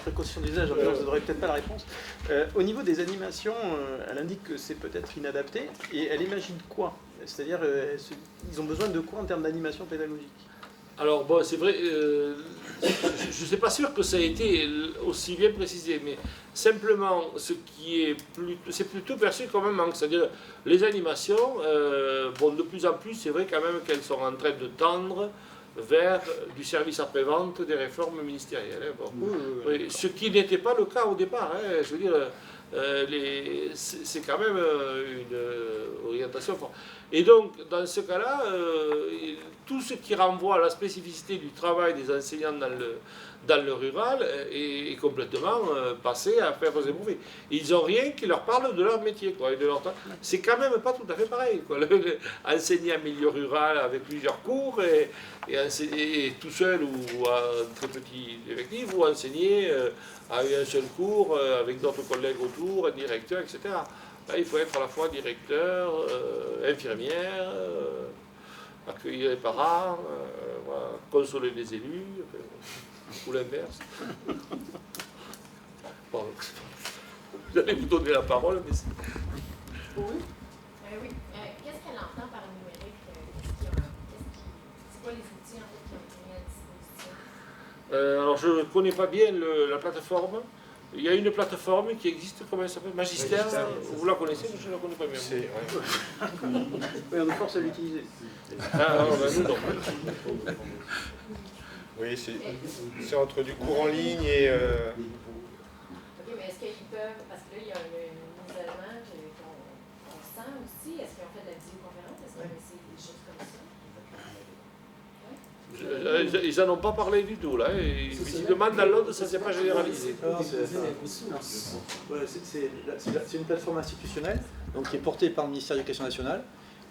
précaution d'usage, vous n'aurez peut-être pas la réponse. Au niveau des animations, elle indique que c'est peut-être inadapté, et elle imagine quoi? C'est-à-dire, ils ont besoin de quoi en termes d'animation pédagogique? Alors bon, c'est vrai, je ne suis pas sûr que ça ait été aussi bien précisé, mais simplement, c'est plutôt perçu comme un manque. C'est-à-dire, les animations, bon, de plus en plus, c'est vrai quand même qu'elles sont en train de tendre vers du service après-vente des réformes ministérielles. Hein, bon. Oui, ce qui n'était pas le cas au départ. Hein, je veux dire, c'est quand même une orientation forte. Et donc, dans ce cas-là, tout ce qui renvoie à la spécificité du travail des enseignants dans le rural est complètement passé à faire aux éprouvés. Ils n'ont rien qui leur parle de leur métier, quoi, et de leur... C'est quand même pas tout à fait pareil, quoi. Enseigner en milieu rural avec plusieurs cours et tout seul ou à un très petit effectif, ou enseigner à un seul cours avec d'autres collègues autour, un directeur, etc. Là, il faut être à la fois directeur, infirmière, accueillir les parents, voilà, consoler les élus, ou l'inverse. Bon, j'allais vous donner la parole, mais c'est... Oui. Oui. Qu'est-ce qu'elle entend par numérique? C'est quoi les outils en fait, qui ont été mis à disposition? Alors, je ne connais pas bien la plateforme. Il y a une plateforme qui existe, comment elle s'appelle? Magistère. Vous la connaissez? Je ne la connais pas bien. Oui, on nous force à l'utiliser. Ah, non, ben, nous, non. Oui, c'est entre du cours en ligne et... Ok, mais est-ce qu'ils peuvent, parce que là, il y a un isolement qu'on sent aussi, est-ce qu'ils ont fait de la visioconférence? Est-ce qu'ils ont essayé des choses comme ça? Ils n'en ont pas parlé du tout, là. Visiblement, dans l'autre, ça ne s'est pas généralisé. C'est une plateforme institutionnelle donc, qui est portée par le ministère de l'Éducation nationale,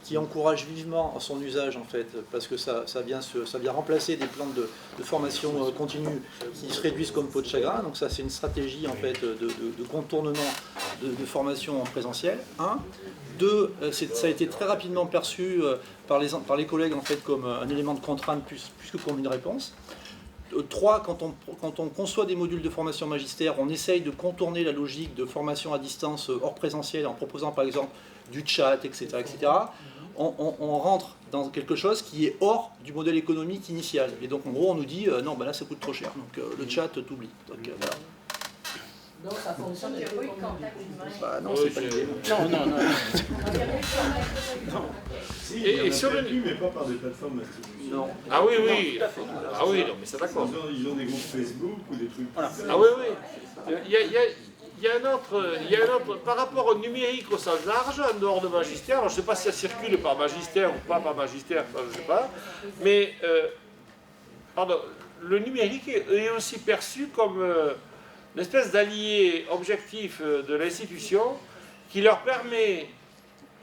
qui encourage vivement son usage, en fait, parce que ça vient remplacer des plans de formation continue qui se réduisent comme peau de chagrin. Donc ça, c'est une stratégie, en fait, de contournement de formation en présentiel. Un. Deux, ça a été très rapidement perçu par les collègues en fait, comme un élément de contrainte plus que comme une réponse. Trois, quand on conçoit des modules de formation magistère, on essaye de contourner la logique de formation à distance hors présentiel en proposant par exemple du chat, etc. etc. On rentre dans quelque chose qui est hors du modèle économique initial. Et donc en gros on nous dit non, ben là ça coûte trop cher, donc le chat t'oublie. Voilà. Donc ça fonctionne. Il n'y a pas eu de contact humain. Bah, non, c'est pas l'idée. Non. Si, il y en a plus, mais pas par des plateformes institutionnelles. Non. Ah oui, oui. Ah oui, non, mais c'est d'accord. Ils ont des groupes Facebook ou des trucs. Voilà. Ah oui, oui. Il y a un autre, par rapport au numérique au sens large, en dehors de magistère, alors je ne sais pas si ça circule par magistère ou pas par magistère, ça, je ne sais pas, mais pardon, le numérique est aussi perçu comme une espèce d'allié objectif de l'institution qui leur permet...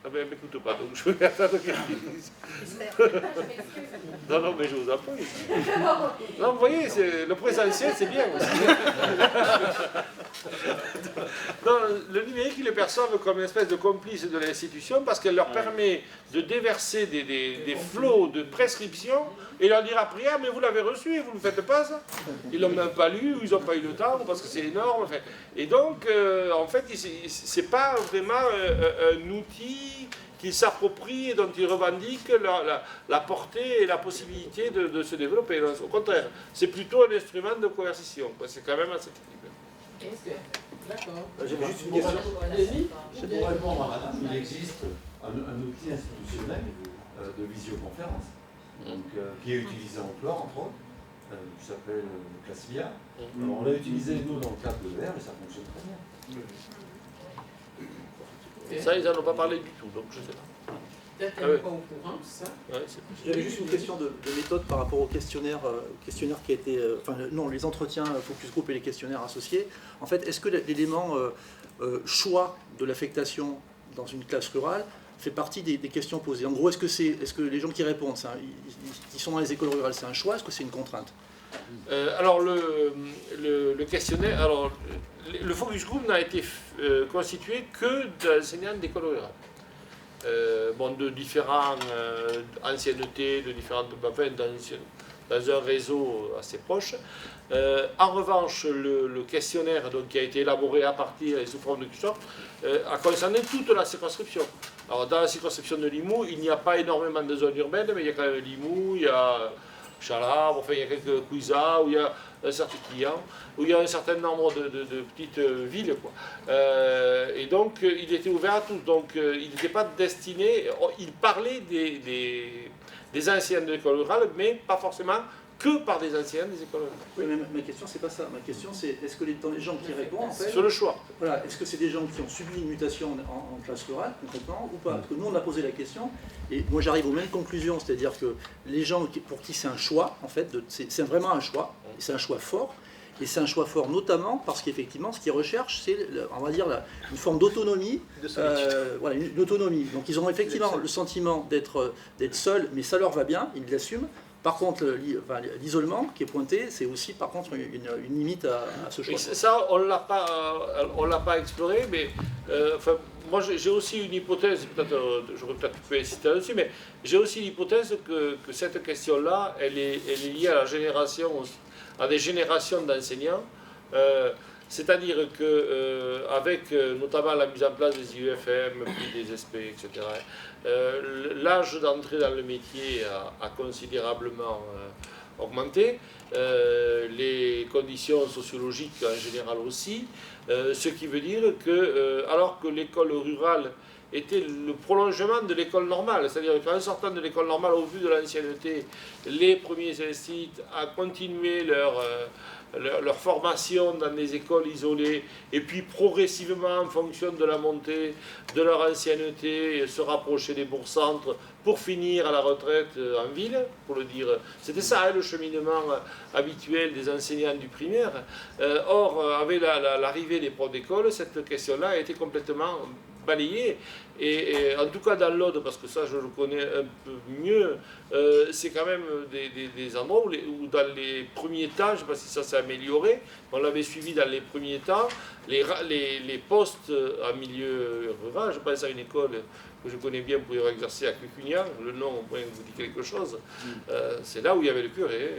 Ah ben, m'écoute pas, donc je vais attendre qu'elle dise. Non, mais je vous en prie. Non, vous voyez, le présentiel, c'est bien aussi. Non, le numérique, ils le perçoivent comme une espèce de complice de l'institution parce qu'elle leur permet de déverser des flots de prescriptions et leur dire après, ah, mais vous l'avez reçu et vous ne le faites pas, ça. Ils ne l'ont même pas lu, ou ils n'ont pas eu le temps, parce que c'est énorme. Enfin. Et donc, en fait, ce n'est pas vraiment un outil qu'ils s'approprient et dont ils revendiquent la portée et la possibilité de se développer. Au contraire, c'est plutôt un instrument de coercition. C'est quand même assez terrible. D'accord. J'avais juste une question. C'est pour répondre à madame, il existe un outil institutionnel de visioconférence donc, qui est utilisé en Clore, entre autres, qui s'appelle Classvia. Alors, on l'a utilisé, nous, dans le cadre de l'ER, et ça fonctionne très bien. Ça, ils n'en ont pas parlé du tout, donc je ne sais pas. Peut-être qu'elle n'est pas au courant, c'est ça? Ouais, J'avais juste une question de méthode par rapport au questionnaire qui a été... non, les entretiens focus group et les questionnaires associés. En fait, est-ce que l'élément choix de l'affectation dans une classe rurale fait partie des questions posées? En gros, est-ce que les gens qui répondent, ils sont dans les écoles rurales, c'est un choix? Est-ce que c'est une contrainte? Alors, le questionnaire... Alors, le focus group n'a été constitué que d'enseignants d'école rurale. Bon, de différentes anciennetés, de différentes... Enfin, dans un réseau assez proche. En revanche, le questionnaire donc, qui a été élaboré à partir et sous forme de question a concerné toute la circonscription. Alors, dans la circonscription de Limoux, il n'y a pas énormément de zones urbaines, mais il y a quand même Limoux, il y a Chalabre, enfin, il y a quelques Couisat, où il y a un certain client, où il y a un certain nombre de petites villes. Quoi. Et donc, il était ouvert à tous. Donc, il n'était pas destiné. Il parlait des anciens de l'école rurale, mais pas forcément que par des anciens des écoles rurales. Oui, mais ma question, c'est pas ça. Ma question, c'est est-ce que les gens qui répondent, en fait. Sur le choix. Voilà, est-ce que c'est des gens qui ont subi une mutation en classe rurale, concrètement, ou pas? Parce que nous, on a posé la question, et moi, j'arrive aux mêmes conclusions, c'est-à-dire que les gens pour qui c'est un choix, en fait, c'est vraiment un choix, et c'est un choix fort. Et c'est un choix fort notamment parce qu'effectivement, ce qu'ils recherchent, c'est, on va dire, une forme d'autonomie. Voilà, une autonomie. Donc ils ont effectivement le sentiment d'être seuls, mais ça leur va bien, ils l'assument. Par contre, l'isolement qui est pointé, c'est aussi par contre une limite à ce choix. Et ça, on ne l'a pas exploré, mais enfin, moi j'ai aussi une hypothèse, j'aurais peut-être pu insister là-dessus, mais j'ai aussi l'hypothèse que cette question-là, elle est liée à la génération, à des générations d'enseignants. C'est-à-dire qu'avec notamment la mise en place des IUFM, puis des SP, etc., l'âge d'entrée dans le métier a considérablement augmenté, les conditions sociologiques en général aussi, ce qui veut dire que, alors que l'école rurale était le prolongement de l'école normale, c'est-à-dire qu'en sortant de l'école normale, au vu de l'ancienneté, les premiers incitent à continuer leur formation dans des écoles isolées, et puis progressivement, en fonction de la montée de leur ancienneté, se rapprocher des bourgs-centres pour finir à la retraite en ville, pour le dire. C'était ça, hein, le cheminement habituel des enseignants du primaire. Or, avec l'arrivée des profs d'école, cette question-là a été complètement balayée. Et en tout cas dans l'Aude, parce que ça je le connais un peu mieux, c'est quand même des endroits où dans les premiers temps, je ne sais pas si ça s'est amélioré, on l'avait suivi dans les premiers temps, les postes en milieu rural, je pense à une école que je connais bien pour y avoir exercé à Cucugnan, le nom au moins vous dit quelque chose, c'est là où il y avait le curé.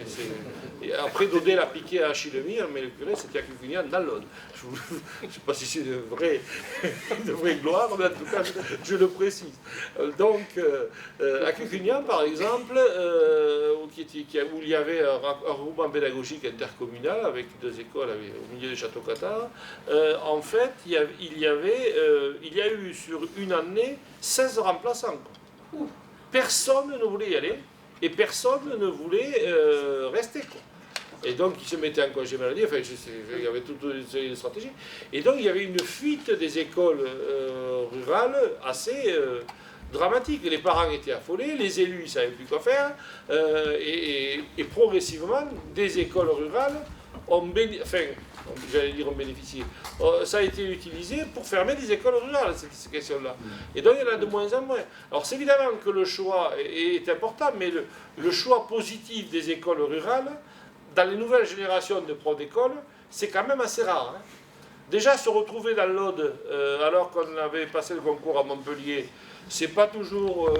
Et après Daudet l'a piqué à Achillemire, mais le curé c'était à Cucugnan dans l'Aude. Je ne sais pas si c'est une vraie gloire, mais en tout cas je le précise. Donc à Cucugnan par exemple, où il y avait un regroupement pédagogique intercommunal avec 2 écoles au milieu de Château-Catard, en fait il y a eu sur une année 16 remplaçants. Personne ne voulait y aller et personne ne voulait rester. Quoi. Et donc ils se mettaient en congé maladie, enfin, il y avait toute une stratégie. Et donc il y avait une fuite des écoles rurales assez dramatique. Les parents étaient affolés, les élus ne savaient plus quoi faire, et progressivement des écoles rurales ont bénéficié. Ça a été utilisé pour fermer des écoles rurales, cette question-là. Et donc, il y en a de moins en moins. Alors, c'est évidemment que le choix est important, mais le choix positif des écoles rurales, dans les nouvelles générations de profs d'école, c'est quand même assez rare. Hein. Déjà, se retrouver dans l'Aude, alors qu'on avait passé le concours à Montpellier, c'est pas toujours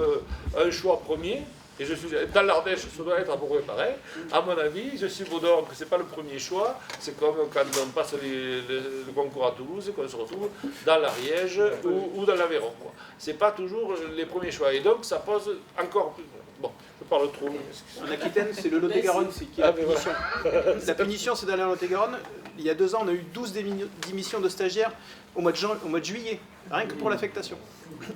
un choix premier. Et je suis dans l'Ardèche, ça doit être à peu près pareil. À mon avis, je suis Baudor, que ce n'est pas le premier choix. C'est comme quand on passe le concours à Toulouse, qu'on se retrouve dans l'Ariège ou dans l'Aveyron. Ce n'est pas toujours les premiers choix. Et donc, ça pose encore plus. Bon, je parle trop. En Aquitaine, c'est le Lot-et-Garonne qui est la punition. La punition, c'est d'aller en Lot-et-Garonne. Il y a 2 ans, on a eu 12 démissions de stagiaires au mois de juillet, rien que pour l'affectation.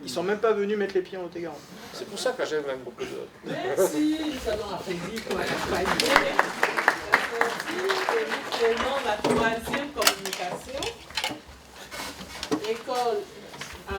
Ils ne sont même pas venus mettre les pieds en Lot-et-Garonne. C'est pour ça que j'aime beaucoup de... Merci, nous allons applaudir pour l'accompagner. Nous prenons la 3e communication. École